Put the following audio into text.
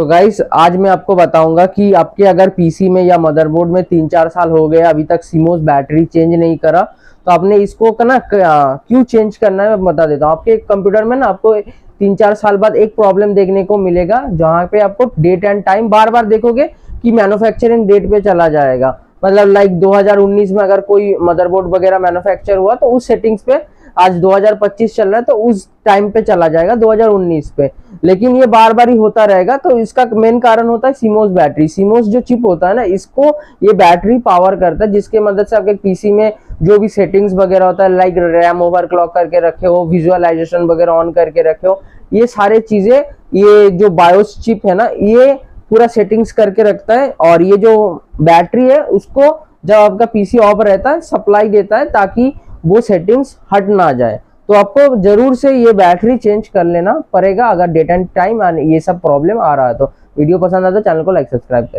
तो गाइस आज मैं आपको बताऊंगा कि आपके अगर पीसी में या मदरबोर्ड में 3-4 साल हो गए अभी तक सीमोस बैटरी चेंज नहीं करा तो आपने इसको ना क्यों चेंज करना है मैं बता देता हूँ। आपके कंप्यूटर में ना आपको 3-4 साल बाद एक प्रॉब्लम देखने को मिलेगा जहाँ पे आपको डेट एंड टाइम बार बार देखोगे कि मैन्युफैक्चरिंग डेट पे चला जाएगा। मतलब लाइक 2019 में अगर कोई मदरबोर्ड वगैरह मैन्युफैक्चर हुआ तो उस सेटिंग्स पे आज 2025 चल रहा है तो उस टाइम पे चला जाएगा 2019 पे। लेकिन ये बार बार ही होता रहेगा तो इसका मेन कारण होता है सीमोस बैटरी। सीमोस जो चिप होता है ना इसको ये बैटरी पावर करता है जिसके मदद से आपके पीसी में जो भी सेटिंग्स वगैरह होता है लाइक रैम ओवरक्लॉक करके रखे हो, विजुअलाइजेशन वगैरह ऑन करके रखे हो, ये सारे चीजें ये जो बायोस चिप है ना ये पूरा सेटिंग्स करके रखता है। और ये जो बैटरी है उसको जब आपका पीसी ऑफ रहता है सप्लाई देता है ताकि वो सेटिंग्स हट ना जाए। तो आपको जरूर से ये बैटरी चेंज कर लेना पड़ेगा अगर डेट एंड टाइम ये सब प्रॉब्लम आ रहा है तो। वीडियो पसंद आता है चैनल को लाइक सब्सक्राइब करें।